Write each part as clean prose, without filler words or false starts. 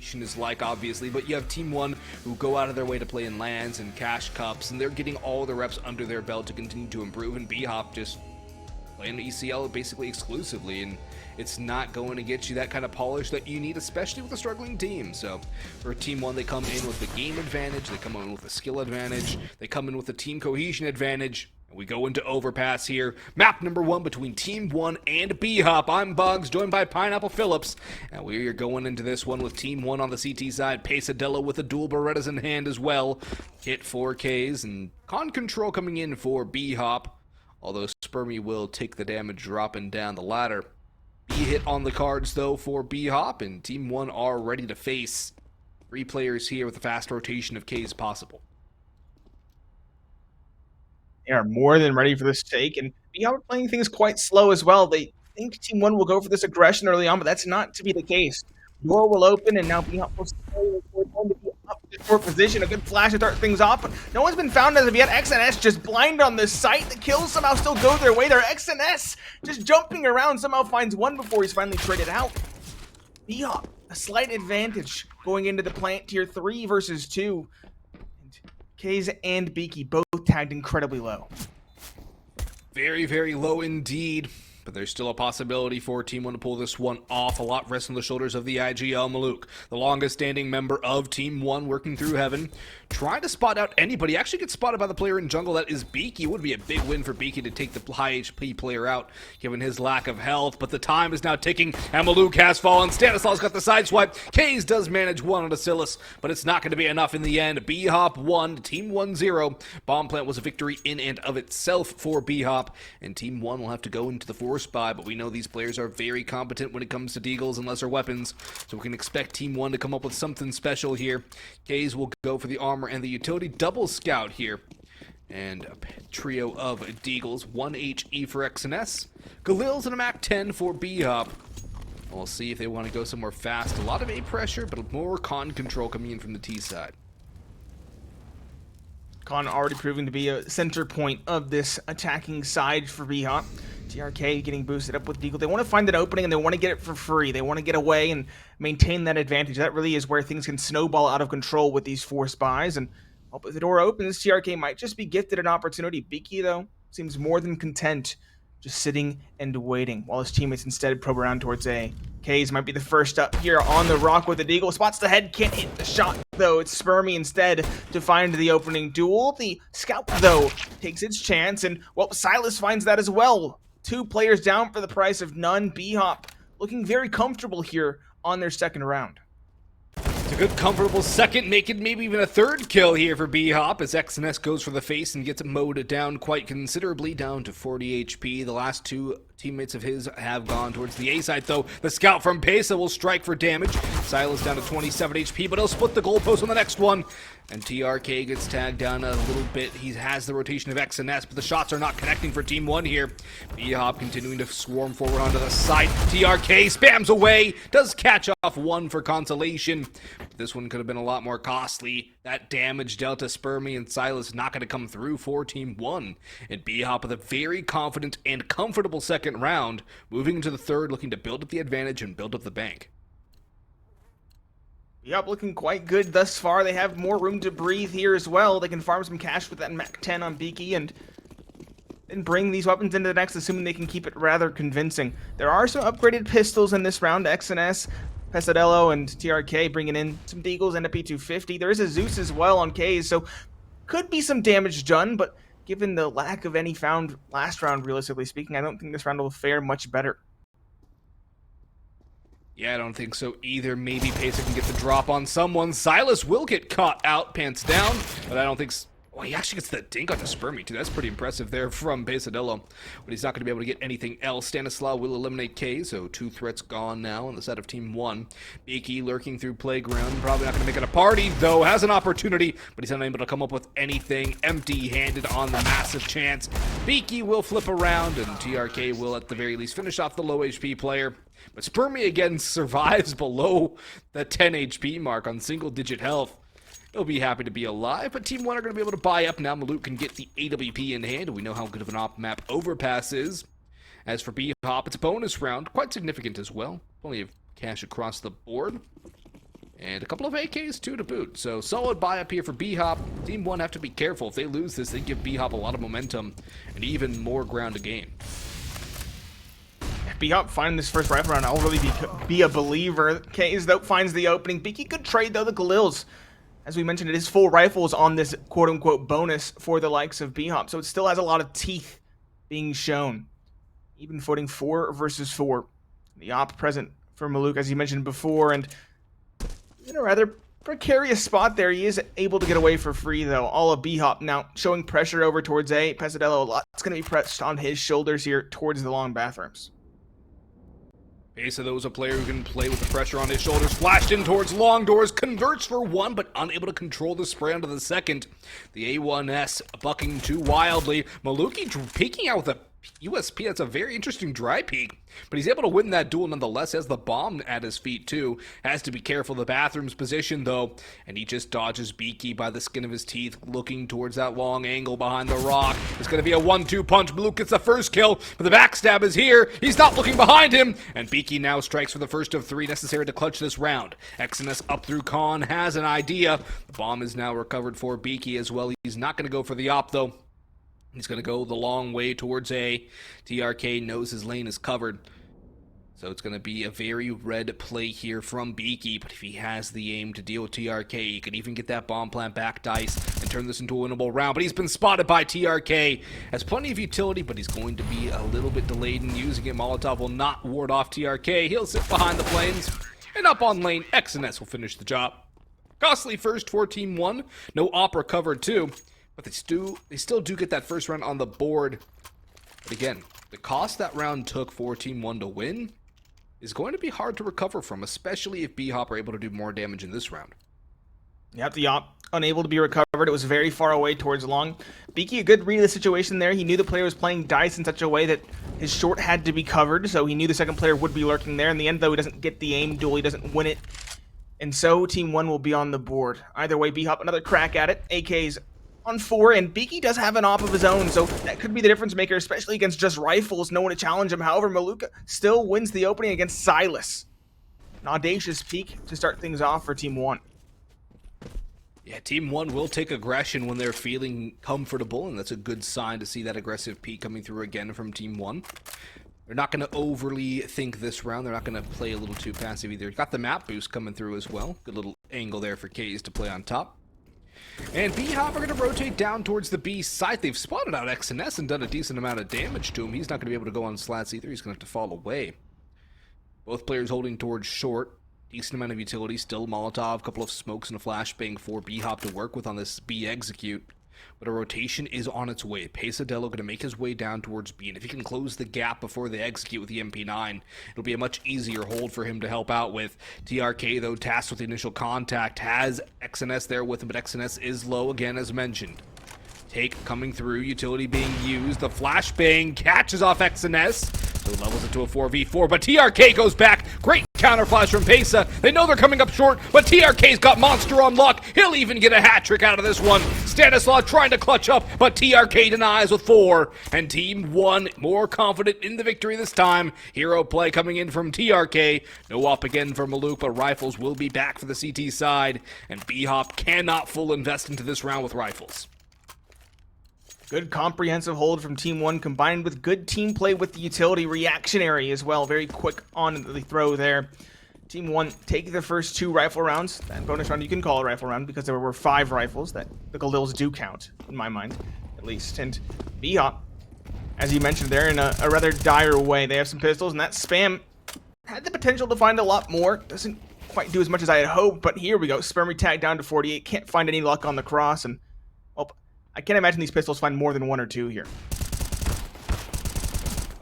is like, obviously, but you have TeamOne who go out of their way to play in LANs and Cash Cups, and they're getting all the reps under their belt to continue to improve, and BHOP just playing ECL basically exclusively, and it's not going to get you that kind of polish that you need, especially with a struggling team. So for TeamOne, they come in with the game advantage, they come in with a skill advantage, they come in with a team cohesion advantage. We go into Overpass here. Map number 1 between TeamOne and BHOP. I'm Bugs, joined by Pineapple Phillips. And we are going into this one with TeamOne on the CT side. Pesadilla with the dual Berettas in hand as well. Hit 4Ks and con control coming in for BHOP. Although Spermy will take the damage dropping down the ladder. B hit on the cards though for BHOP, and TeamOne are ready to face 3 players here with a fast rotation of Ks possible. They are more than ready for this take, and BHOP are playing things quite slow as well. They think TeamOne will go for this aggression early on, but that's not to be the case. Door will open, and now BHOP will stay going to be up to short position. A good flash to start things off, but no one's been found as of yet. XNS just blind on the site. The kills somehow still go their way. Their XNS just jumping around, somehow finds one before he's finally traded out. BHOP, a slight advantage going into the plant tier 3 versus 2. Kaze and Beaky both tagged incredibly low. Very, very low indeed. But there's still a possibility for TeamOne to pull this one off. A lot rests on the shoulders of the IGL Maluk, the longest standing member of TeamOne, working through heaven. Trying to spot out anybody. Actually gets spotted by the player in jungle. That is Beaky. It would be a big win for Beaky to take the high HP player out, given his lack of health. But the time is now ticking, and Maluk has fallen. Stanislav's got the sideswipe. Kaze does manage one on Asilis, but it's not going to be enough in the end. BHOP 1, TeamOne 0. Bomb plant was a victory in and of itself for BHOP, and TeamOne will have to go into the force buy, but we know these players are very competent when it comes to deagles and lesser weapons, so we can expect TeamOne to come up with something special here. Kaze will go for the armor and the utility double scout here, and a trio of deagles, 1 HE for XNS, Galil's and a Mac 10 for BHOP. We'll see if they want to go somewhere fast. A lot of A pressure, but more con control coming in from the T side. Con already proving to be a center point of this attacking side for BHOP. TRK getting boosted up with Deagle. They want to find an opening and they want to get it for free. They want to get away and maintain that advantage. That really is where things can snowball out of control with these force buys. And if the door opens, TRK might just be gifted an opportunity. Beaky, though, seems more than content just sitting and waiting while his teammates instead probe around towards A. Kaze might be the first up here on the rock with the Deagle. Spots the head, can't hit the shot, though. It's Spermy instead to find the opening duel. The scout, though, takes its chance, and, well, Silas finds that as well. 2 players down for the price of none. BHOP looking very comfortable here on their second round. It's a good, comfortable second, making maybe even a third kill here for BHOP as XNS goes for the face and gets mowed down quite considerably, down to 40 HP. The last 2 teammates of his have gone towards the A side, though. The scout from Pesa will strike for damage. Silas down to 27 HP, but he'll split the goalpost on the next one. And TRK gets tagged down a little bit. He has the rotation of XNS, but the shots are not connecting for TeamOne here. BHOP continuing to swarm forward onto the side. TRK spams away, does catch off one for consolation. This one could have been a lot more costly. That damage Delta, Spermy, and Silas not going to come through for TeamOne. And BHOP with a very confident and comfortable second round, moving into the third, looking to build up the advantage and build up the bank. Yep, looking quite good thus far. They have more room to breathe here as well. They can farm some cash with that Mac 10 on Beaky and bring these weapons into the next, assuming they can keep it rather convincing. There are some upgraded pistols in this round. XNS, Pesadillo, and TRK bringing in some Deagles and a P250. There is a Zeus as well on Kaze, so could be some damage done, but given the lack of any found last round, realistically speaking, I don't think this round will fare much better. Yeah, I don't think so either. Maybe Pesa can get the drop on someone. Silas will get caught out, pants down, but I don't think... Oh, he actually gets the dink on the Spermy, too. That's pretty impressive there from Pesadillo. But he's not going to be able to get anything else. Stanislav will eliminate K, so 2 threats gone now on the side of TeamOne. Beaky lurking through Playground. Probably not going to make it a party, though. Has an opportunity, but he's unable to come up with anything. Empty-handed on the massive chance. Beaky will flip around, and TRK will, at the very least, finish off the low HP player. But Spermy again survives below the 10 HP mark on single-digit health. He'll be happy to be alive, but TeamOne are going to be able to buy up now. Maluk can get the AWP in hand, and we know how good of an op map Overpass is. As for BHOP, it's a bonus round, quite significant as well. Plenty of cash across the board. And a couple of AKs too to boot. So solid buy up here for BHOP. Team 1 have to be careful. If they lose this, they give BHOP a lot of momentum and even more ground to gain. If BHOP find this first rifle round, I'll really be a believer. Kays, though, finds the opening. Beaky could trade, though, the Galils. As we mentioned, it is full rifles on this quote-unquote bonus for the likes of BHOP, so it still has a lot of teeth being shown. Even footing 4 versus 4. The op present for Maluk, as you mentioned before, and in a rather precarious spot there. He is able to get away for free, though. All of BHOP now showing pressure over towards A. Pesadello, a lot's going to be pressed on his shoulders here towards the long bathrooms. Pesa, though, is a player who can play with the pressure on his shoulders. Flashed in towards long doors, converts for one, but unable to control the spray onto the second. The A1S bucking too wildly. Maluki peeking out with a USP. That's a very interesting dry peek, but he's able to win that duel nonetheless. Has the bomb at his feet too. Has to be careful of the bathroom's position though, and he just dodges Beaky by the skin of his teeth, looking towards that long angle behind the rock. It's going to be a 1-2 punch. Maluk gets the first kill, but the backstab is here. He's not looking behind him, and Beaky now strikes for the first of 3 necessary to clutch this round. Exodus up through Khan has an idea. The bomb is now recovered for Beaky as well. He's not going to go for the op though. He's going to go the long way towards A. TRK knows his lane is covered. So it's going to be a very red play here from Beaky. But if he has the aim to deal with TRK, he could even get that bomb plant back dice and turn this into a winnable round. But he's been spotted by TRK. Has plenty of utility, but he's going to be a little bit delayed in using it. Molotov will not ward off TRK. He'll sit behind the flames. And up on lane, XNS will finish the job. Costly first for Team 1. No op recovered too. But they still do get that first round on the board. But again, the cost that round took for Team 1 to win is going to be hard to recover from, especially if BHOP are able to do more damage in this round. Yep, the op unable to be recovered. It was very far away towards long. Beaky, a good read of the situation there. He knew the player was playing dice in such a way that his short had to be covered, so he knew the second player would be lurking there. In the end, though, he doesn't get the aim duel. He doesn't win it. And so Team 1 will be on the board. Either way, BHOP another crack at it. AK's on 4, and Beaky does have an op of his own, so that could be the difference maker, especially against just rifles. No one to challenge him. However, Maluka still wins the opening against Silas. An audacious peak to start things off for Team 1. Yeah, Team 1 will take aggression when they're feeling comfortable, and that's a good sign to see that aggressive peak coming through again from Team 1. They're not going to overly think this round. They're not going to play a little too passive either. Got the map boost coming through as well. Good little angle there for K's to play on top. And BHOP are going to rotate down towards the B site. They've spotted out XNS and done a decent amount of damage to him. He's not going to be able to go on slats either. He's going to have to fall away. Both players holding towards short. Decent amount of utility. Still Molotov, a couple of smokes and a flashbang for BHOP to work with on this B execute. But a rotation is on its way. Pesadello going to make his way down towards B, and if he can close the gap before they execute with the MP9, it'll be a much easier hold for him to help out with. TRK, though, tasked with the initial contact, has XNS there with him, but XNS is low again, as mentioned. Take coming through, utility being used. The flashbang catches off XNS, so levels it to a 4v4, but TRK goes back. Great counter flash from Pesa. They know they're coming up short, but TRK's got monster on luck. He'll even get a hat trick out of this one. Stanislaw trying to clutch up, but TRK denies with 4. And Team 1 more confident in the victory this time. Hero play coming in from TRK. No op again for Maluk, but rifles will be back for the CT side. And BHOP cannot full invest into this round with rifles. Good comprehensive hold from Team 1 combined with good team play with the utility reactionary as well. Very quick on the throw there. Team 1 take the first 2 rifle rounds. That bonus round you can call a rifle round because there were 5 rifles that the Galils do count, in my mind, at least. And BHOP, as you mentioned there, in a rather dire way. They have some pistols, and that spam had the potential to find a lot more. Doesn't quite do as much as I had hoped, but here we go. Spermy tag down to 48. Can't find any luck on the cross, and I can't imagine these pistols find more than 1 or 2 here.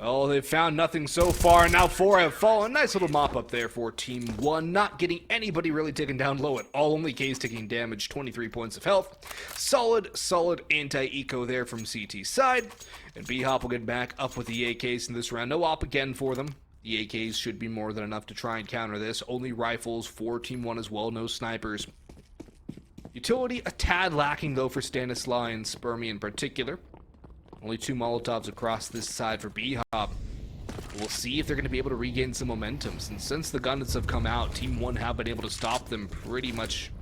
Well, they've found nothing so far, and now 4 have fallen. Nice little mop up there for Team 1. Not getting anybody really taken down low at all. Only K's taking damage, 23 points of health. Solid anti-eco there from CT side. And BHOP will get back up with the AKs in this round. No op again for them. The AKs should be more than enough to try and counter this. Only rifles for Team 1 as well. No snipers. Utility a tad lacking, though, for Stanislaw and Spermy in particular. Only 2 Molotovs across this side for BHOP. We'll see if they're going to be able to regain some momentum. Since the guns have come out, Team 1 have been able to stop them pretty much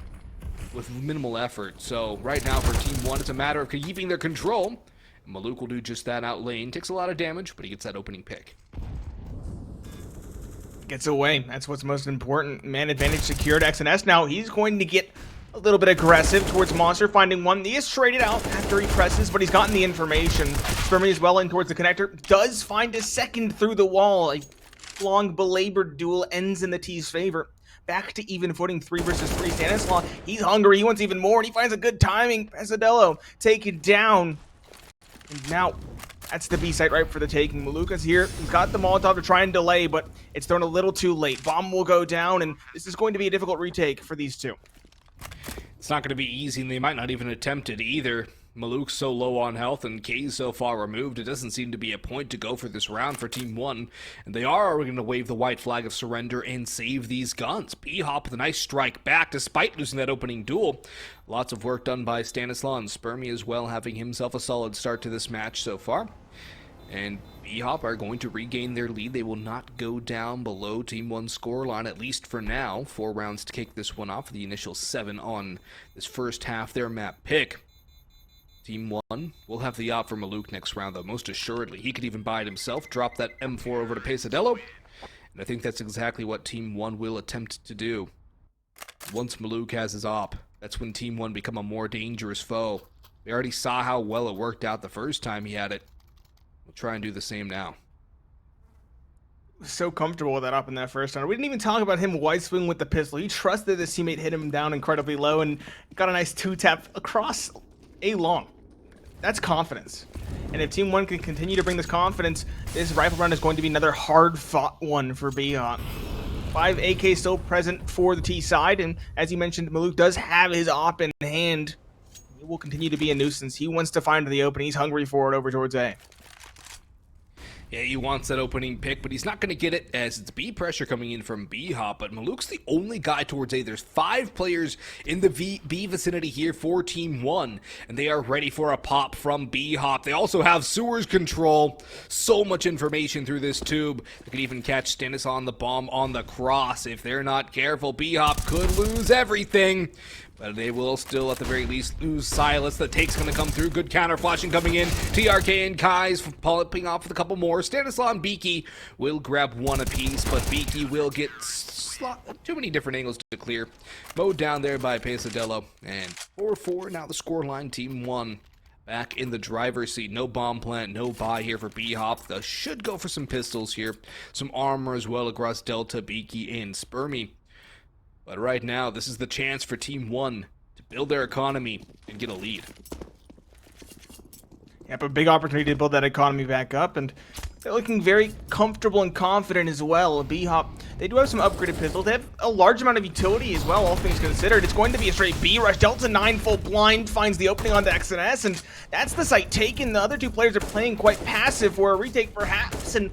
with minimal effort. So right now for Team 1, it's a matter of keeping their control. And Maluk will do just that out lane. Takes a lot of damage, but he gets that opening pick. Gets away. That's what's most important. Man advantage secured. XNS now, he's going to get a little bit aggressive towards Monster, finding one. He is traded out after he presses, but he's gotten the information. Spermy is well in towards the connector. Does find a second through the wall. A long belabored duel ends in the T's favor. Back to even footing, 3 versus 3. Stanislaw, he's hungry. He wants even more, and he finds a good timing. Pesadillo taken down. And now, that's the B site right for the taking. Maluka's here. He's got the Molotov to try and delay, but it's thrown a little too late. Bomb will go down, and this is going to be a difficult retake for these two. It's not going to be easy, and they might not even attempt it either. Maluk's so low on health and K's so far removed, it doesn't seem to be a point to go for this round for Team 1. And they are going to wave the white flag of surrender and save these guns. BHOP with a nice strike back despite losing that opening duel. Lots of work done by Stanislaw and Spermy as well, having himself a solid start to this match so far. And BHOP are going to regain their lead. They will not go down below Team 1's scoreline, at least for now. 4 rounds to kick this one off, the initial 7 on this first half, their map pick. Team 1 will have the op for Maluk next round, though, most assuredly. He could even buy it himself, drop that M4 over to Pesadillo, and I think that's exactly what Team 1 will attempt to do. Once Maluk has his op, that's when Team 1 become a more dangerous foe. We already saw how well it worked out the first time he had it. We'll try and do the same now. So comfortable with that up in that first round. We didn't even talk about him wide swing with the pistol. He trusted his teammate hit him down incredibly low and got a nice 2-tap across A long. That's confidence. And if Team 1 can continue to bring this confidence, this rifle round is going to be another hard-fought one for BHOP. 5 AK still present for the T side, and as you mentioned, Maluk does have his op in hand. He will continue to be a nuisance. He wants to find the opening. He's hungry for it over towards A. Yeah, he wants that opening pick, but he's not going to get it as it's B pressure coming in from BHOP, but Maluk's the only guy towards A. There's 5 players in the B vicinity here for Team 1, and they are ready for a pop from BHOP. They also have sewers control. So much information through this tube. They could even catch Stanislaw on the bomb on the cross. If they're not careful, BHOP could lose everything. But they will still, at the very least, lose Silas. The take's going to come through. Good counter flashing coming in. TRK and Kai's popping off with a couple more. Stanislaw and Beaky will grab 1 apiece, but Beaky will get too many different angles to clear. Mowed down there by Pesadillo. And 4-4, now the scoreline, Team 1. Back in the driver's seat. No bomb plant, no buy here for BHOP. They should go for some pistols here. Some armor as well across Delta, Beaky, and Spermy. But right now, this is the chance for Team 1 to build their economy and get a lead. Yep, a big opportunity to build that economy back up, and they're looking very comfortable and confident as well. BHOP, they do have some upgraded pistols. They have a large amount of utility as well, all things considered. It's going to be a straight B rush. Delta 9 full blind finds the opening on the XNS, and that's the site taken. The other 2 players are playing quite passive for a retake perhaps, and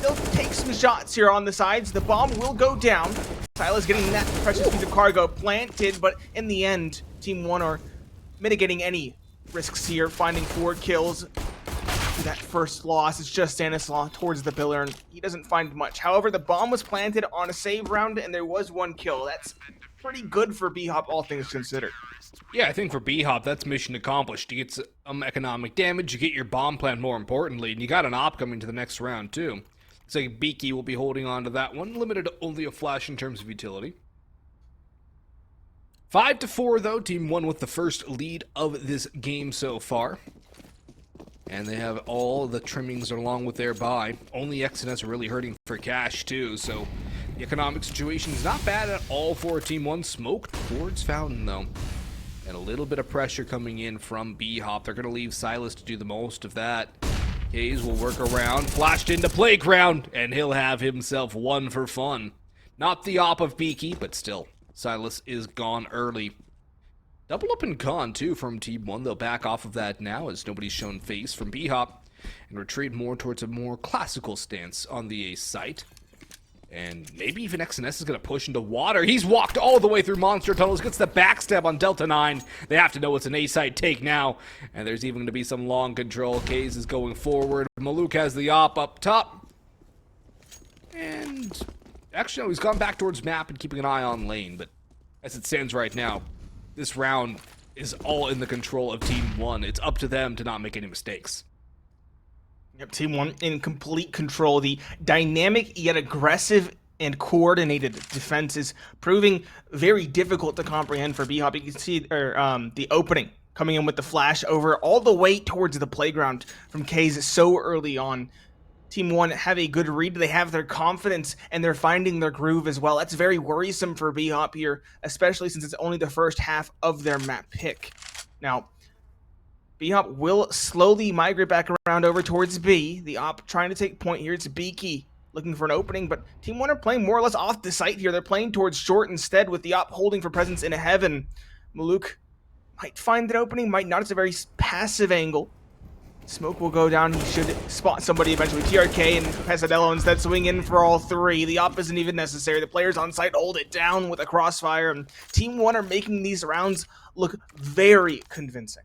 they'll take some shots here on the sides. The bomb will go down. Silas getting that precious piece of cargo planted, but in the end, Team 1 are mitigating any risks here, finding 4 kills. After that first loss, it's just Stanislaw towards the pillar, and he doesn't find much. However, the bomb was planted on a save round, and there was 1 kill. That's pretty good for BHOP, all things considered. Yeah, I think for BHOP, that's mission accomplished. You get some economic damage, you get your bomb plant more importantly, and you got an op coming to the next round too. Looks like Beaky will be holding on to that one, limited to only a flash in terms of utility. 5-4 though, Team 1 with the first lead of this game so far. And they have all the trimmings along with their buy. Only XNS are really hurting for cash too, so the economic situation is not bad at all for Team 1. Smoke towards Fountain though. And a little bit of pressure coming in from BHOP. They're going to leave Silas to do the most of that. Hayes will work around, flashed into playground, and he'll have himself 1 for fun. Not the op of Beaky, but still, Silas is gone early. Double up and gone, too, from Team 1. They'll back off of that now as nobody's shown face from BHOP and retreat more towards a more classical stance on the A site. And maybe even XNS is going to push into water. He's walked all the way through monster tunnels, gets the backstab on Delta 9. They have to know it's an A-side take now. And there's even going to be some long control. Kaze is going forward. Maluk has the op up top. And actually, no, he's gone back towards map and keeping an eye on lane. But as it stands right now, this round is all in the control of TeamOne. It's up to them to not make any mistakes. Yep, TeamOne in complete control. The dynamic yet aggressive and coordinated defense is proving very difficult to comprehend for BHOP. You can see the opening coming in with the flash over all the way towards the playground from Kays so early on. TeamOne have a good read. They have their confidence, and they're finding their groove as well. That's very worrisome for BHOP here, especially since it's only the first half of their map pick. Now, BHOP will slowly migrate back around over towards B. The op trying to take point here. It's Beaky looking for an opening, but TeamOne are playing more or less off the site here. They're playing towards short instead, with the op holding for presence in heaven. Maluk might find that opening, might not. It's a very passive angle. Smoke will go down. He should spot somebody eventually. TRK and Pesadello instead swing in for all three. The op isn't even necessary. The players on site hold it down with a crossfire, and TeamOne are making these rounds look very convincing.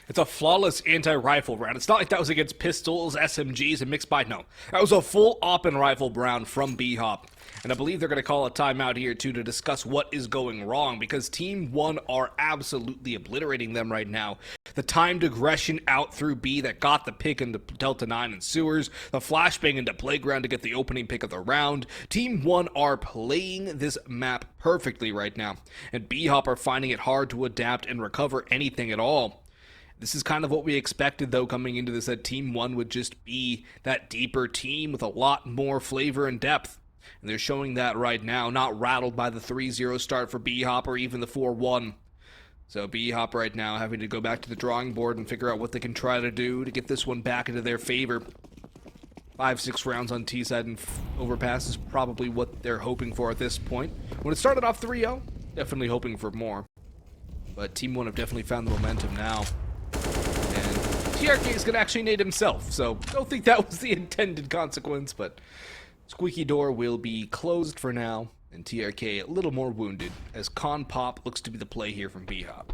It's a flawless anti-rifle round. It's not like that was against pistols, SMGs, and mixed by. No, that was a full op and rifle round from BHOP. And I believe they're going to call a timeout here, too, to discuss what is going wrong, because TeamOne are absolutely obliterating them right now. The timed aggression out through B that got the pick into Delta 9 and Sewers, the flashbang into Playground to get the opening pick of the round. TeamOne are playing this map perfectly right now, and BHOP are finding it hard to adapt and recover anything at all. This is kind of what we expected, though, coming into this, that TeamOne would just be that deeper team with a lot more flavor and depth. And they're showing that right now, not rattled by the 3-0 start for BHOP or even the 4-1. So BHOP right now having to go back to the drawing board and figure out what they can try to do to get this one back into their favor. 5-6 rounds on T-side and Overpass is probably what they're hoping for at this point. When it started off 3-0, definitely hoping for more. But TeamOne have definitely found the momentum now. And TRK is going to actually nade himself, so don't think that was the intended consequence, but Squeaky door will be closed for now, and TRK a little more wounded, as Con Pop looks to be the play here from BHOP.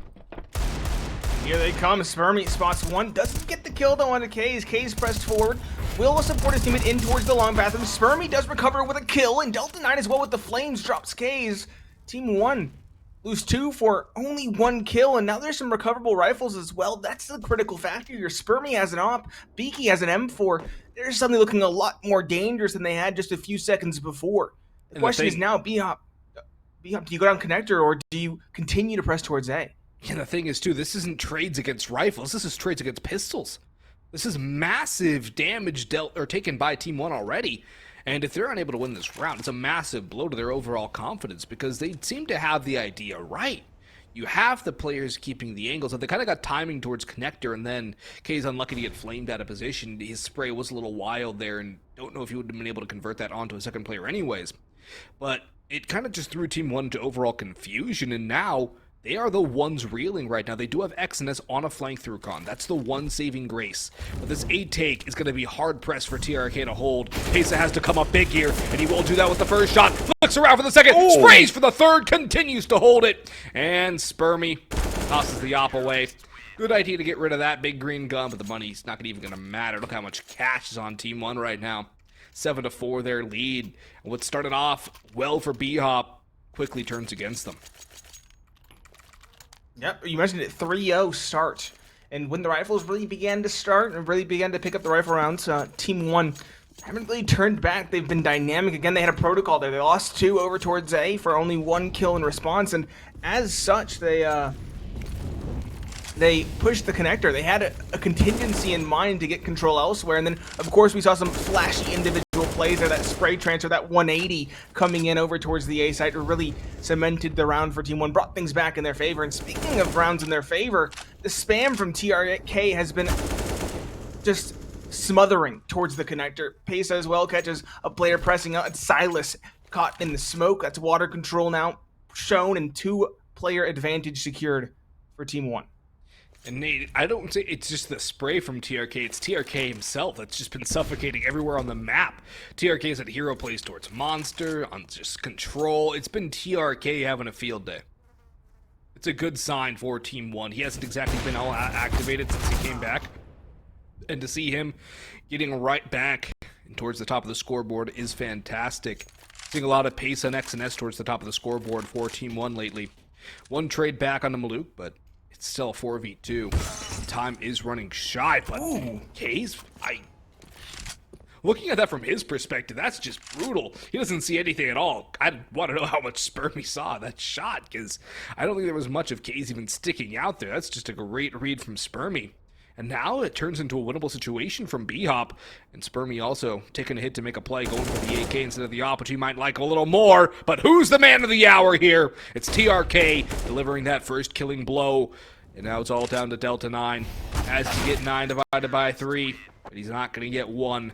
Here they come. Spermy spots one. Doesn't get the kill though on the Kays. Kays pressed forward. Will support his teammate in towards the long bathroom. Spermy does recover with a kill, and Delta 9 as well with the flames drops Kays. TeamOne lose 2 for only 1 kill, and now there's some recoverable rifles as well. That's the critical factor here. Spermy has an op. Beaky has an M4. There's something looking a lot more dangerous than they had just a few seconds before. The question is now, BHOP, do you go down connector, or do you continue to press towards A? And the thing is, too, this isn't trades against rifles. This is trades against pistols. This is massive damage dealt or taken by TeamOne already. And if they're unable to win this round, it's a massive blow to their overall confidence, because they seem to have the idea right. You have the players keeping the angles, and they kind of got timing towards connector, and then Kay's unlucky to get flamed out of position. His spray was a little wild there, and don't know if he would have been able to convert that onto a second player anyways. But it kind of just threw TeamOne into overall confusion, and now they are the ones reeling right now. They do have Exodus on a flank through Con. That's the one saving grace. But this A take is going to be hard pressed for TRK to hold. Pesa has to come up big here, and he will do that with the first shot. Looks around for the second, sprays for the third, continues to hold it. And Spermy tosses the op away. Good idea to get rid of that big green gun, but the money's not even going to matter. Look how much cash is on TeamOne right now. 7-4 their lead. And what started off well for BHOP quickly turns against them. Yep, you mentioned it, 3-0 start. And when the rifles really began to start and really began to pick up the rifle rounds, TeamOne haven't really turned back. They've been dynamic. Again, they had a protocol there. They lost 2 over towards A for only 1 kill in response, and as such, they pushed the connector. They had a contingency in mind to get control elsewhere, and then, of course, we saw some flashy individual plays there. That spray transfer, that 180 coming in over towards the A site really cemented the round for TeamOne, brought things back in their favor. And speaking of rounds in their favor, the spam from TRK has been just smothering towards the connector. Pesa as well catches a player pressing out. It's Silas caught in the smoke. That's water control now shown, and 2-player advantage secured for TeamOne. And Nate, I don't say it's just the spray from TRK, it's TRK himself that's just been suffocating everywhere on the map. TRK's at hero plays towards Monster, on just control. It's been TRK having a field day. It's a good sign for TeamOne. He hasn't exactly been all activated since he came back. And to see him getting right back and towards the top of the scoreboard is fantastic. Seeing a lot of pace on X and S towards the top of the scoreboard for TeamOne lately. One trade back onto Maluk, but it's still a 4v2. Time is running shy, but K's, looking at that from his perspective, that's just brutal. He doesn't see anything at all. I want to know how much Spermy saw in that shot, because I don't think there was much of K's even sticking out there. That's just a great read from Spermy. And now it turns into a winnable situation from BHOP, and Spermy also taking a hit to make a play, going for the AK instead of the AWP, which he might like a little more. But who's the man of the hour here? It's TRK delivering that first killing blow, and now it's all down to Delta 9. Has to get 9 divided by 3, but he's not going to get 1.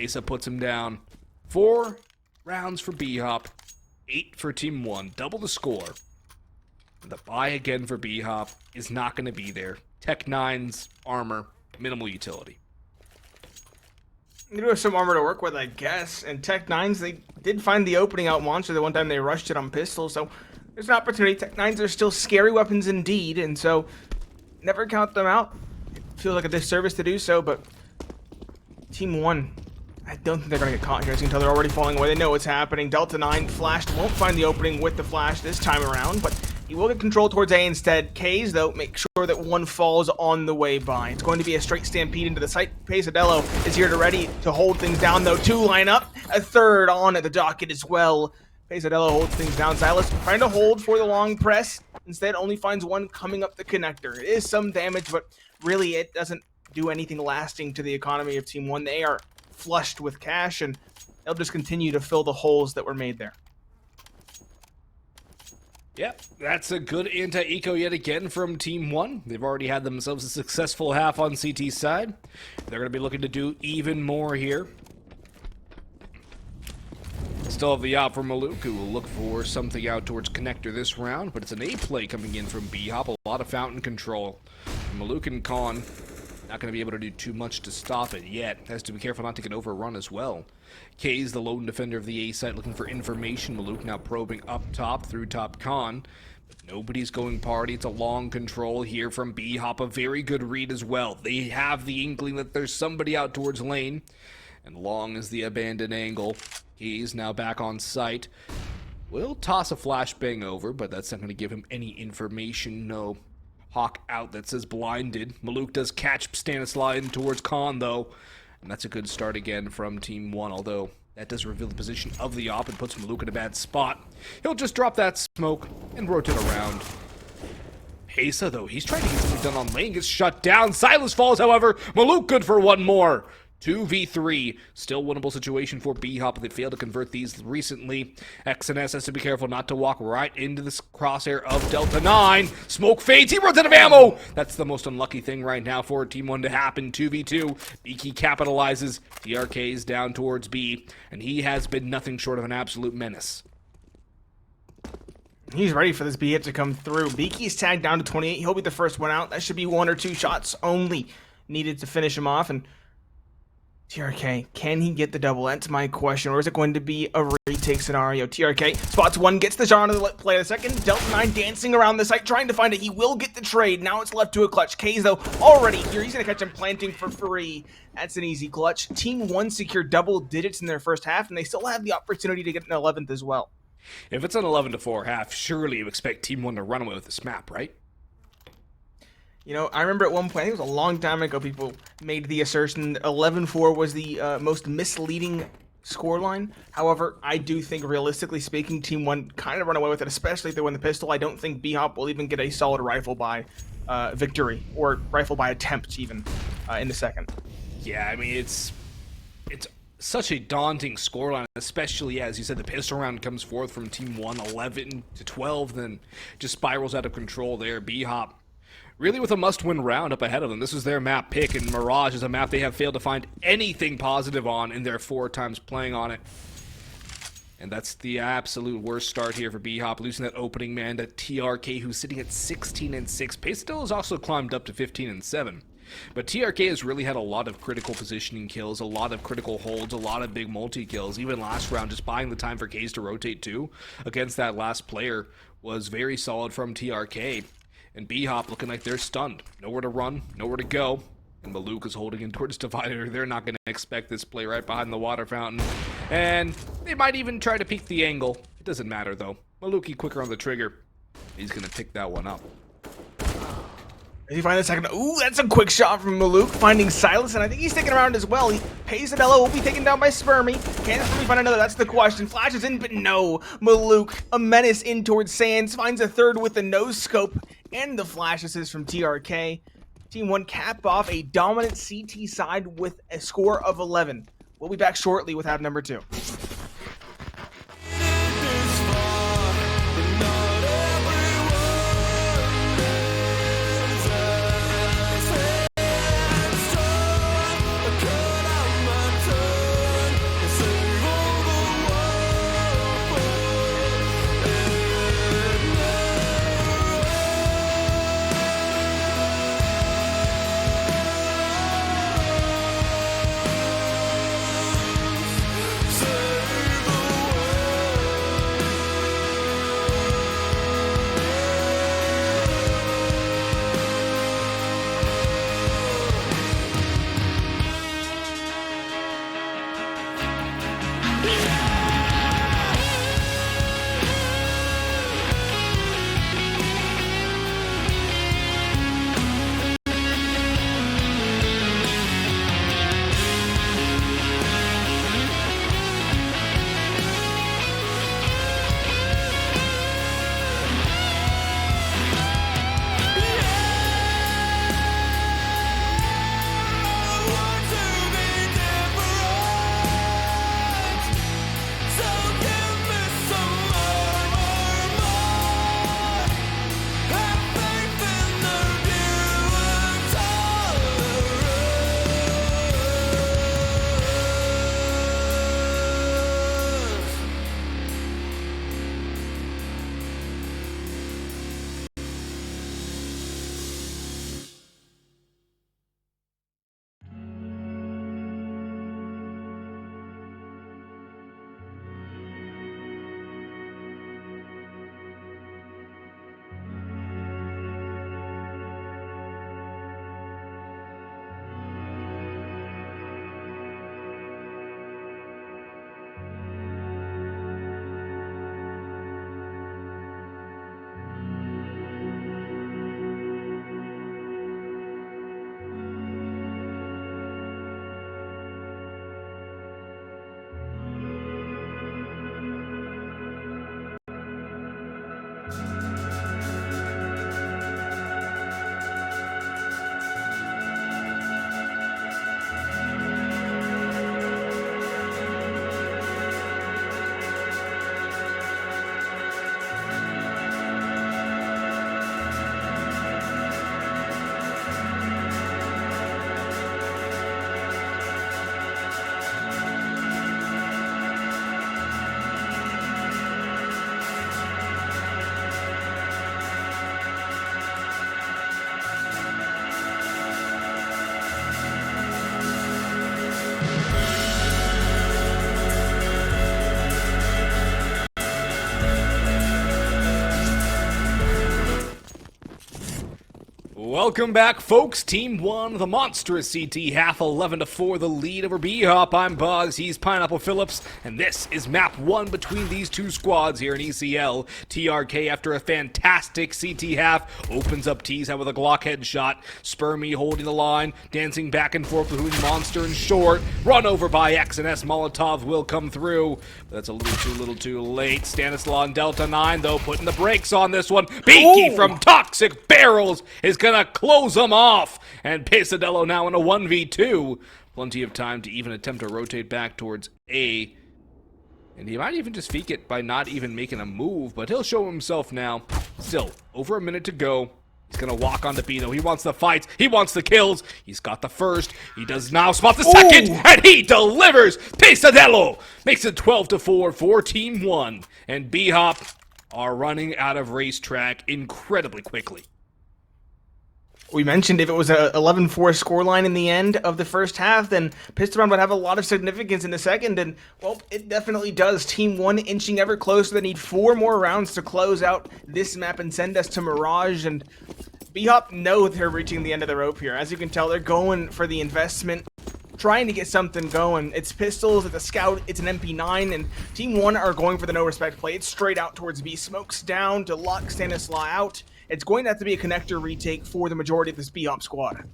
Asa puts him down. 4 rounds for BHOP, 8 for TeamOne, double the score. The buy again for BHOP is not going to be there. Tech 9's armor, minimal utility. You do have some armor to work with, I guess. And Tech 9's, they did find the opening out monster the one time they rushed it on pistol, so there's an opportunity. Tech 9's are still scary weapons indeed, and so never count them out. It feels like a disservice to do so, but TeamOne, I don't think they're going to get caught here. As you can tell, they're already falling away. They know what's happening. Delta 9 flashed, won't find the opening with the flash this time around, but he will get control towards A instead. K's, though, make sure that one falls on the way by. It's going to be a straight stampede into the site. Pesadillo is here to ready to hold things down, though. 2 line up, a third on at the docket as well. Pesadillo holds things down. Silas trying to hold for the long press. Instead, only finds one coming up the connector. It is some damage, but really it doesn't do anything lasting to the economy of TeamOne. They are flushed with cash, and they'll just continue to fill the holes that were made there. Yep, that's a good anti-eco yet again from TeamOne. They've already had themselves a successful half on CT's side. They're going to be looking to do even more here. Still have the op from Maluk, who will look for something out towards connector this round, but it's an A play coming in from BHOP. A lot of fountain control. Maluk and Khan not going to be able to do too much to stop it yet. Has to be careful not to get overrun as well. K's the lone defender of the A site looking for information. Maluk now probing up top through top Khan. But nobody's going party. It's a long control here from BHOP. A very good read as well. They have the inkling that there's somebody out towards lane. And long as the abandoned angle. He's now back on site. Will toss a flashbang over, but that's not going to give him any information. No hawk out that says blinded. Maluk does catch Stanislaw in towards Khan, though. And that's a good start again from TeamOne, although that does reveal the position of the op and puts Maluk in a bad spot. He'll just drop that smoke and rotate around. Pesa, though, he's trying to get something done on lane, gets shut down. Silas falls, however. Maluk good for one more. 2v3, still winnable situation for BHOP. They failed to convert these recently. XNS has to be careful not to walk right into this crosshair of Delta 9. Smoke fades, he runs out of ammo! That's the most unlucky thing right now for TeamOne to happen. 2v2, BK capitalizes, TRK is down towards B, and he has been nothing short of an absolute menace. He's ready for this B hit to come through. Beaky's tagged down to 28. He'll be the first one out. That should be 1 or 2 shots only needed to finish him off, and TRK, can he get the double? That's my question. Or is it going to be a retake scenario? TRK spots one, gets the shot on the play of the second. Delta 9 dancing around the site, trying to find it. He will get the trade. Now it's left to a clutch. K's, though, already here. He's going to catch him planting for free. That's an easy clutch. TeamOne secured double digits in their first half, and they still have the opportunity to get an 11th as well. If it's an 11-4 half, surely you expect TeamOne to run away with this map, right? You know, I remember at one point, I think it was a long time ago, people made the assertion that 11-4 was the most misleading scoreline. However, I do think, realistically speaking, TeamOne kind of run away with it, especially if they win the pistol. I don't think BHOP will even get a solid rifle by victory, or rifle by attempt even, in the second. Yeah, I mean, it's such a daunting scoreline, especially as you said, the pistol round comes forth from TeamOne 11-12, then just spirals out of control there. BHOP really with a must-win round up ahead of them. This is their map pick, and Mirage is a map they have failed to find anything positive on in their 4 times playing on it. And that's the absolute worst start here for BHOP, losing that opening man to TRK, who's sitting at 16-6. Pesadillo has also climbed up to 15-7. But TRK has really had a lot of critical positioning kills, a lot of critical holds, a lot of big multi-kills. Even last round, just buying the time for K's to rotate too against that last player was very solid from TRK. And BHOP looking like they're stunned. Nowhere to run, nowhere to go. And Maluk is holding in towards Divider. They're not going to expect this play right behind the water fountain. And they might even try to peek the angle. It doesn't matter, though. Maluki quicker on the trigger. He's going to pick that one up. Does he find the second? Ooh, that's a quick shot from Maluk, finding Silas, and I think he's sticking around as well. Pesadelo will be taken down by Spermy. Can Spermy find another? That's the question. Flashes in, but no. Maluk, a menace in towards Sands, finds a third with the nose scope and the flash assist from TRK. TeamOne cap off a dominant CT side with a score of 11. We'll be back shortly with half number 2. Welcome back, folks. TeamOne, the monstrous CT, half 11-4, the lead over BHOP. I'm Boggs, he's Pineapple Phillips, and this is map 1 between these two squads here in ECL. TRK, after a fantastic CT half, opens up T-side with a Glock headshot. Spermy holding the line, dancing back and forth between Monster and Short. Run over by X and S. Molotov will come through, but that's a little too late. Stanislaw and Delta 9, though, putting the brakes on this one. Beaky from Toxic Barrels is gonna close them off, and Pesadelo now in a 1v2. Plenty of time to even attempt to rotate back towards A, and he might even just feek it by not even making a move, but he'll show himself now. Still, over a minute to go. He's gonna walk on the B, though. He wants the fights, he wants the kills. He's got the first, he does now spot the second, and he delivers. Pesadelo makes it 12-4 for TeamOne, and BHOP are running out of racetrack incredibly quickly. We mentioned if it was a 11-4 scoreline in the end of the first half, then Piston would have a lot of significance in the second, and, well, it definitely does. TeamOne inching ever closer. They need 4 more rounds to close out this map and send us to Mirage, and BHOP know they're reaching the end of the rope here. As you can tell, they're going for the investment, trying to get something going. It's pistols, it's a scout, it's an MP9, and TeamOne are going for the no respect play. It's straight out towards B. Smokes down to lock Stanislaw out. It's going to have to be a connector retake for the majority of this BHOP squad.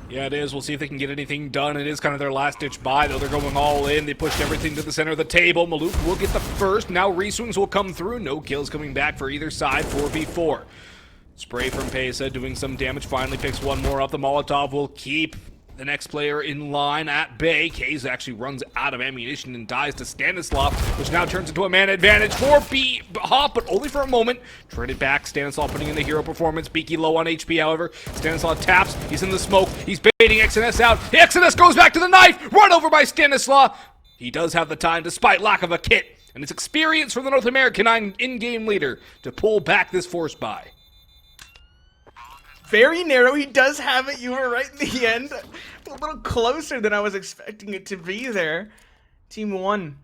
Yeah, it is. We'll see if they can get anything done. It is kind of their last-ditch buy, though. They're going all in. They pushed everything to the center of the table. Maluk will get the first. Now reswings will come through. No kills coming back for either side. 4v4. Spray from Pesa doing some damage. Finally picks one more up. The Molotov will keep the next player in line at bay. Kaze actually runs out of ammunition and dies to Stanislaw, which now turns into a man advantage for BHOP, but only for a moment. Traded back, Stanislaw putting in the hero performance. Beaky low on HP, however. Stanislaw taps, he's in the smoke, he's baiting XNS out. XNS goes back to the knife, run over by Stanislaw. He does have the time, despite lack of a kit, and it's experience from the North American in-game leader to pull back this force buy. Very narrow. He does have it. You were right in the end. A little closer than I was expecting it to be there. TeamOne.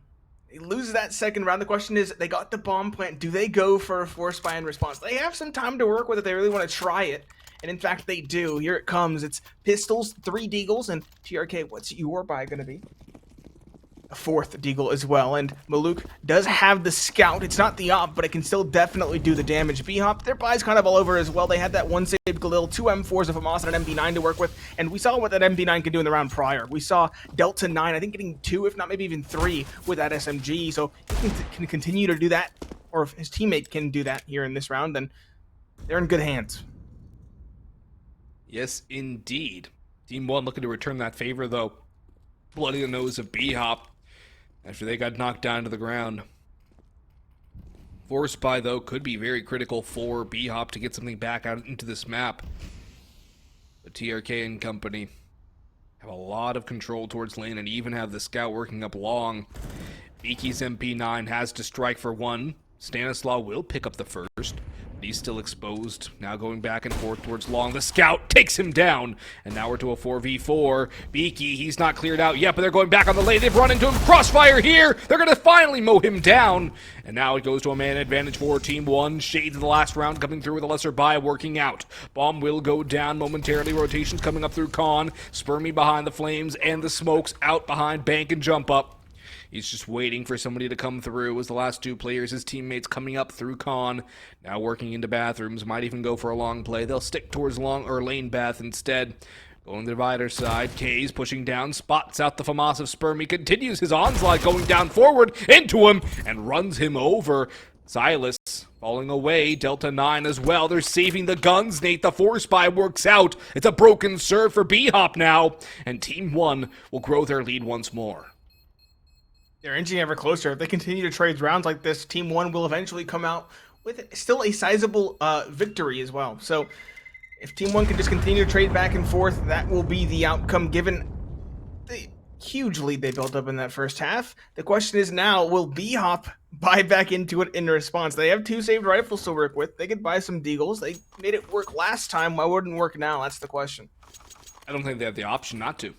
They lose that second round. The question is, they got the bomb plant. Do they go for a force buy in response? They have some time to work with it. They really want to try it. And in fact, they do. Here it comes. It's pistols, 3 deagles, and TRK, what's your buy going to be? A 4th deagle as well, and Maluk does have the scout. It's not the op, but it can still definitely do the damage. BHOP, their buy's kind of all over as well. They had that 1 save Galil, 2 M4s of Hamas and an MP9 to work with, and we saw what that MP9 could do in the round prior. We saw Delta 9, I think getting 2, if not maybe even 3 with that SMG, so he can continue to do that, or if his teammate can do that here in this round, then they're in good hands. Yes, indeed. TeamOne looking to return that favor, though. Bloody the nose of BHOP after they got knocked down to the ground. Force buy, though, could be very critical for BHOP to get something back out into this map. But TRK and company have a lot of control towards lane and even have the scout working up long. Beaky's MP9 has to strike for 1. Stanislaw will pick up the first, but he's still exposed. Now going back and forth towards long. The scout takes him down, and now we're to a 4v4. Beaky, he's not cleared out yet, but they're going back on the lane. They've run into him. Crossfire here. They're going to finally mow him down, and now it goes to a man advantage for TeamOne. Shades of the last round coming through with a lesser buy working out. Bomb will go down momentarily. Rotations coming up through Con. Spermy behind the flames, and the smokes out behind Bank and Jump Up. He's just waiting for somebody to come through as the last 2 players, his teammates coming up through Con. Now working into bathrooms, might even go for a long play. They'll stick towards long or lane bath instead. Going to the divider side, K's pushing down, spots out the FAMAS of Spermy, continues his onslaught going down forward into him and runs him over. Silas falling away, Delta 9 as well. They're saving the guns, Nate. The force buy works out. It's a broken serve for BHOP now, and TeamOne will grow their lead once more. They're inching ever closer. If they continue to trade rounds like this, TeamOne will eventually come out with still a sizable victory as well. So if TeamOne can just continue to trade back and forth, that will be the outcome given the huge lead they built up in that first half. The question is now, will BHOP buy back into it in response? They have 2 saved rifles to work with. They could buy some deagles. They made it work last time. Why wouldn't it work now? That's the question. I don't think they have the option not to.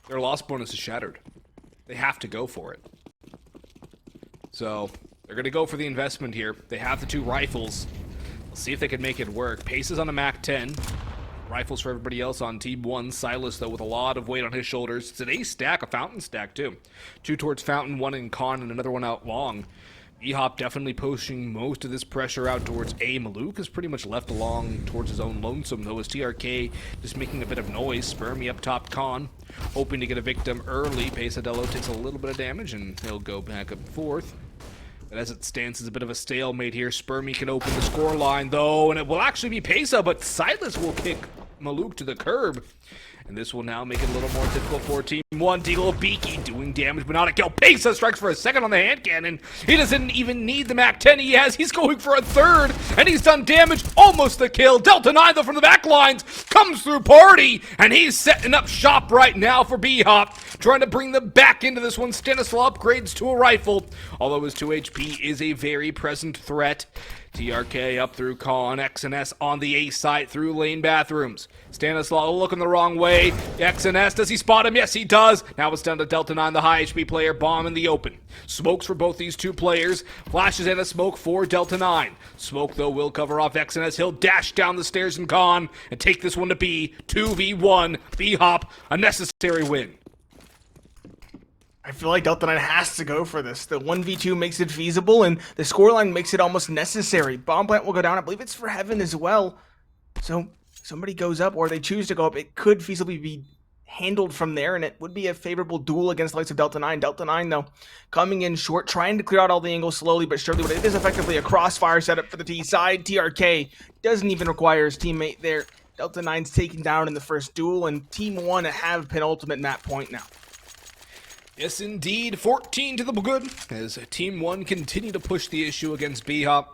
Their loss bonus is shattered. They have to go for it. So, they're going to go for the investment here. They have the 2 rifles. We'll see if they can make it work. Pace is on a MAC-10. Rifles for everybody else on TeamOne. Silas, though, with a lot of weight on his shoulders. It's an ace stack, a fountain stack, too. 2 towards fountain, 1 in con, and another one out long. BHOP definitely pushing most of this pressure out towards A. Maluk is pretty much left along towards his own lonesome, though, as TRK just making a bit of noise. Spermy up top con, hoping to get a victim early. Pesadillo takes a little bit of damage, and he'll go back and forth. But as it stands, it's a bit of a stalemate here. Spermy can open the score line, though, and it will actually be Pesa, but Silas will kick Maluk to the curb. And this will now make it a little more difficult for TeamOne. Deagle Beaky doing damage, but not a kill. Pesa strikes for a second on the hand cannon. He doesn't even need the MAC-10 he has. He's going for a 3rd, and he's done damage. Almost the kill. Delta 9, though, from the back lines, comes through party, and he's setting up shop right now for BHOP, trying to bring them back into this one. Stanislaw upgrades to a rifle, although his 2 HP is a very present threat. TRK up through Con, X&S on the A side through lane bathrooms. Stanislaw looking the wrong way. X&S, does he spot him? Yes, he does. Now it's down to Delta 9, the high HP player. Bomb in the open. Smokes for both these two players. Flashes and a smoke for Delta 9. Smoke, though, will cover off X&S. He'll dash down the stairs in Con and take this one to B. 2v1. BHOP, a necessary win. I feel like Delta 9 has to go for this. The 1v2 makes it feasible, and the scoreline makes it almost necessary. Bomb plant will go down. I believe it's for Heaven as well. So somebody goes up, or they choose to go up. It could feasibly be handled from there, and it would be a favorable duel against the likes of Delta 9. Delta 9, though, coming in short, trying to clear out all the angles slowly but surely, but it is effectively a crossfire setup for the T side. TRK doesn't even require his teammate there. Delta 9's taken down in the first duel, and TeamOne have penultimate map point now. Yes, indeed. 14 to the good as TeamOne continue to push the issue against BHOP.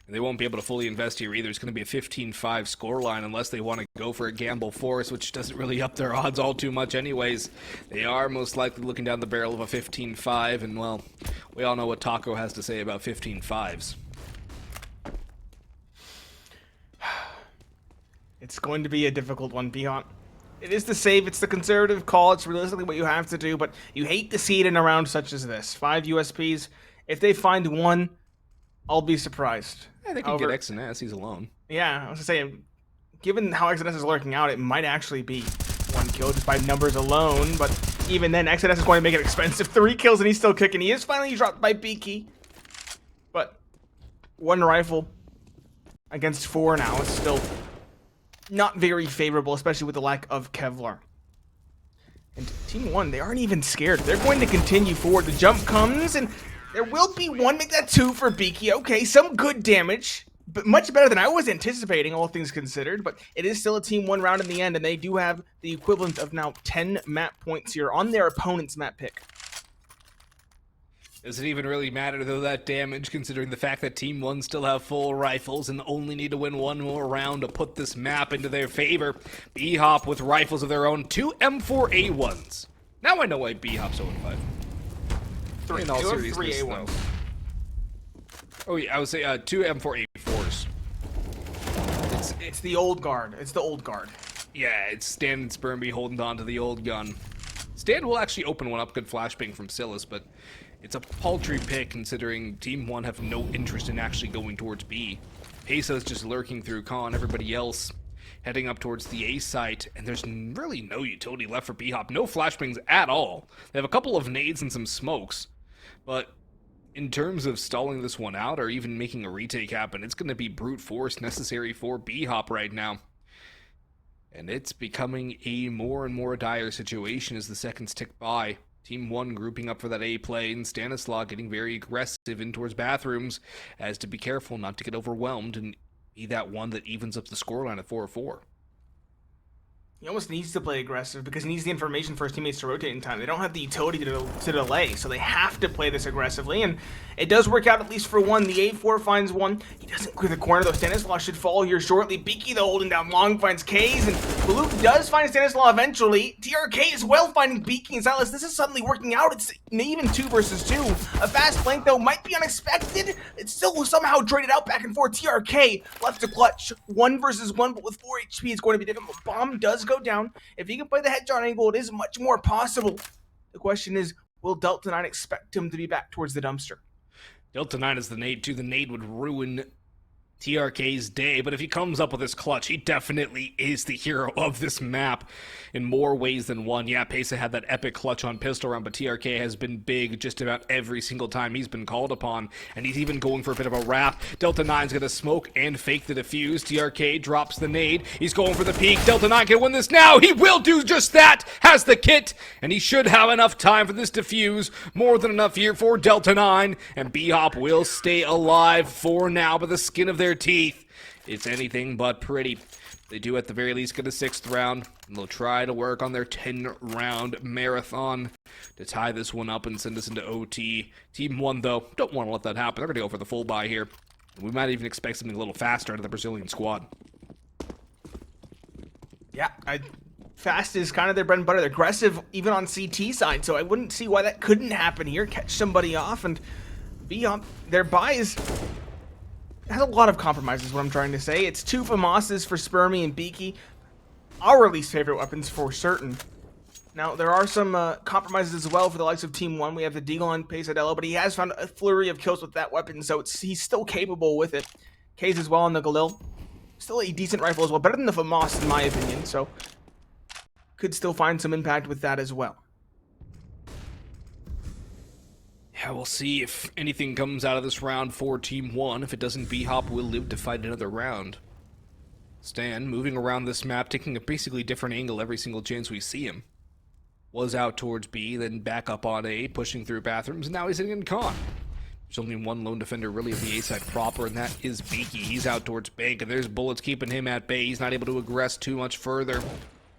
And they won't be able to fully invest here either. It's going to be a 15-5 scoreline unless they want to go for a gamble force, which doesn't really up their odds all too much anyways. They are most likely looking down the barrel of a 15-5, and, well, we all know what Taco has to say about 15-5s. It's going to be a difficult one, BHOP. It is the save, it's the conservative call, it's realistically what you have to do, but you hate to see it in a round such as this. 5 USPs. If they find one, I'll be surprised. Yeah, they can get X&S, he's alone. Yeah, I was going to say, given how X&S is lurking out, it might actually be 1 kill just by numbers alone, but even then, X&S is going to make it expensive. 3 kills and he's still kicking. He is finally dropped by Beaky, but 1 rifle against 4 now is still not very favorable, especially with the lack of Kevlar. And TeamOne, they aren't even scared. They're going to continue forward. The jump comes, and there will be 1. Make that 2 for Beaky. Okay, some good damage, but much better than I was anticipating, all things considered. But it is still a TeamOne round in the end, and they do have the equivalent of now 10 map points here on their opponent's map pick. Does it even really matter, though, that damage, considering the fact that TeamOne still have full rifles and only need to win 1 more round to put this map into their favor? BHOP with rifles of their own, 2 M4A1s. Now I know why BHOP's 0-5. 3 A1s. Oh yeah, I would say 2 M4A4s. It's the old guard. It's the old guard. Yeah, it's Stan and Spermby holding on to the old gun. Stan will actually open one up, good flashbang from Silas, but it's a paltry pick considering TeamOne have no interest in actually going towards B. Pesa's just lurking through Con, everybody else heading up towards the A site, and there's really no utility left for BHOP. No flashbangs at all. They have a couple of nades and some smokes, but in terms of stalling this one out or even making a retake happen, it's going to be brute force necessary for BHOP right now. And it's becoming a more and more dire situation as the seconds tick by. TeamOne grouping up for that A play, and Stanislaw getting very aggressive in towards bathrooms, as to be careful not to get overwhelmed and be that one that evens up the scoreline at 4-4. He almost needs to play aggressive because he needs the information for his teammates to rotate in time. They don't have the utility to delay, so they have to play this aggressively, and it does work out at least for 1. The A4 finds 1. He doesn't clear the corner, though. Stanislaw should fall here shortly. Beaky, though, holding down long, finds K's, and Maluk does find Stanislaw eventually. TRK as well finding Beaky and Silas. This is suddenly working out. It's an even 2 versus 2. A fast flank, though, might be unexpected. It's still somehow traded out back and forth. TRK left to clutch. 1 versus 1, but with 4 HP, it's going to be difficult. Bomb does go down. If he can play the headshot angle, it is much more possible. The question is, will Delta 9 expect him to be back towards the dumpster? Delta 9 is the nade, too. The nade would ruin TRK's day, but if he comes up with this clutch, he definitely is the hero of this map in more ways than one. Yeah, Pesa had that epic clutch on pistol round, but TRK has been big just about every single time he's been called upon, and he's even going for a bit of a wrap. Delta 9's gonna smoke and fake the defuse. TRK drops the nade. He's going for the peek. Delta 9 can win this now. He will do just that. Has the kit, and he should have enough time for this defuse. More than enough here for Delta 9, and BHOP will stay alive for now by the skin of their teeth. It's anything but pretty. They do at the very least get a 6th round, and they'll try to work on their 10-round marathon to tie this one up and send us into OT. TeamOne, though, don't want to let that happen. They're going to go for the full buy here. We might even expect something a little faster out of the Brazilian squad. Yeah, fast is kind of their bread and butter. They're aggressive even on CT side, so I wouldn't see why that couldn't happen here. Catch somebody off, and BHOP, their buy is has a lot of compromises, what I'm trying to say. It's 2 FAMASs for Spermy and Beaky. Our least favorite weapons for certain. Now, there are some compromises as well for the likes of TeamOne. We have the Deagle on Pesadillo, but he has found a flurry of kills with that weapon, so he's still capable with it. K's as well on the Galil. Still a decent rifle as well. Better than the FAMAS, in my opinion, so could still find some impact with that as well. Yeah, we'll see if anything comes out of this round for Team 1. If it doesn't, BHOP will live to fight another round. Stan, moving around this map, taking a basically different angle every single chance we see him. Was out towards B, then back up on A, pushing through bathrooms, and now he's sitting in con. There's only one lone defender really of the A side proper, and that is Beaky. He's out towards bank, and there's bullets keeping him at bay. He's not able to aggress too much further.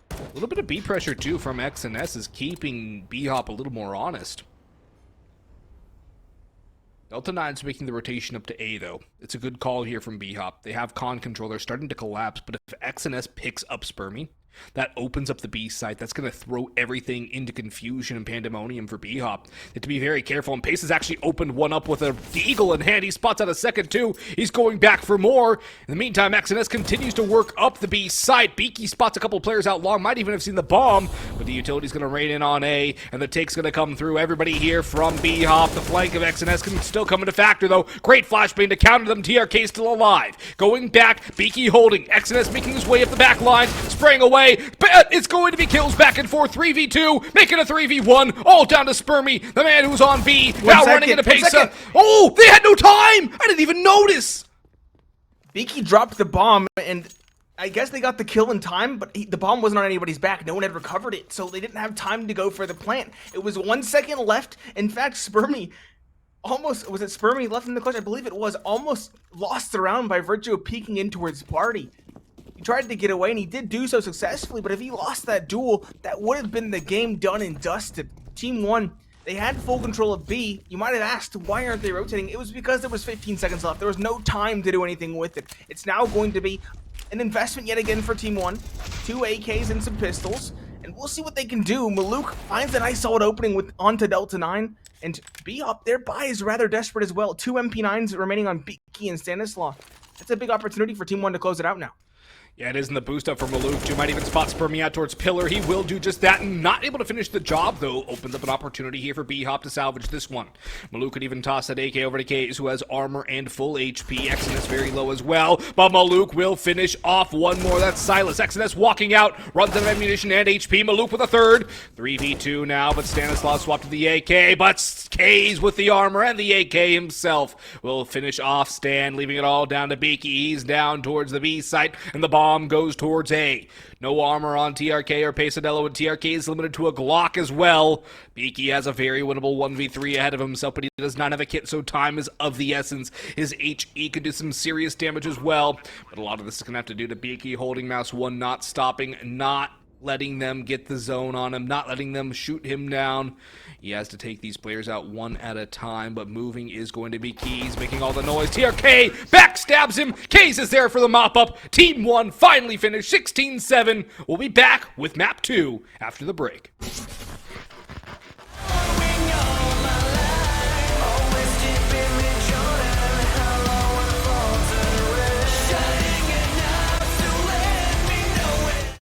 A little bit of B pressure, too, from X and S is keeping BHOP a little more honest. Delta 9's making the rotation up to A, though. It's a good call here from BHOP. They have con control. They're starting to collapse, but if X and S picks up Spermy, that opens up the B site. That's going to throw everything into confusion and pandemonium for BHOP. They have to be very careful, and Pace has actually opened one up with a Deagle in hand. He spots out a second, too. He's going back for more. In the meantime, XNS continues to work up the B site. Beaky spots a couple players out long, might even have seen the bomb, but the utility's going to rain in on A, and the take's going to come through. Everybody here from BHOP. The flank of XNS can still come into factor, though. Great flashbang to counter them. TRK still alive. Going back, Beaky holding. XNS making his way up the back line, spraying away. But it's going to be kills back and forth. 3v2, making a 3v1, all down to Spermy, the man who's on B, now running into Pesa. Oh, they had no time! I didn't even notice! Beaky dropped the bomb, and I guess they got the kill in time, but the bomb wasn't on anybody's back. No one had recovered it, so they didn't have time to go for the plant. It was 1 second left. In fact, Spermy almost, was it Spermy left in the clutch? I believe it was, almost lost the round by virtue of peeking in towards Party. He tried to get away, and he did do so successfully, but if he lost that duel, that would have been the game done and dusted. Team 1, they had full control of B. You might have asked, why aren't they rotating? It was because there was 15 seconds left. There was no time to do anything with it. It's now going to be an investment yet again for Team 1. 2 AKs and some pistols, and we'll see what they can do. Maluk finds a nice solid opening onto Delta 9, and BHOP, their buy is rather desperate as well. 2 MP9s remaining on Beaky and Stanislaw. That's a big opportunity for Team 1 to close it out now. Yeah, it is in the boost up for Maluk, too. Might even spot Spermy out towards Pillar. He will do just that, and not able to finish the job, though. Opens up an opportunity here for BHOP to salvage this one. Maluk could even toss that AK over to Kays, who has armor and full HP. XNS very low as well, but Maluk will finish off one more. That's Silas. XNS walking out, runs out of ammunition and HP. Maluk with a third. 3v2 now, but Stanislav swapped to the AK, but Kays with the armor and the AK himself will finish off Stan, leaving it all down to Beaky. He's down towards the B site, and the bomb goes towards A. No armor on TRK or Pesadillo, and TRK is limited to a Glock as well. Beaky has a very winnable 1v3 ahead of himself, but he does not have a kit, so time is of the essence. His HE could do some serious damage as well, but a lot of this is going to have to do to Beaky holding mouse 1, not stopping, not letting them get the zone on him, not letting them shoot him down. He has to take these players out one at a time, but moving is going to be key. He's making all the noise. TRK backstabs him. Case is there for the mop-up. Team 1 finally finished 16-7. We'll be back with Map 2 after the break.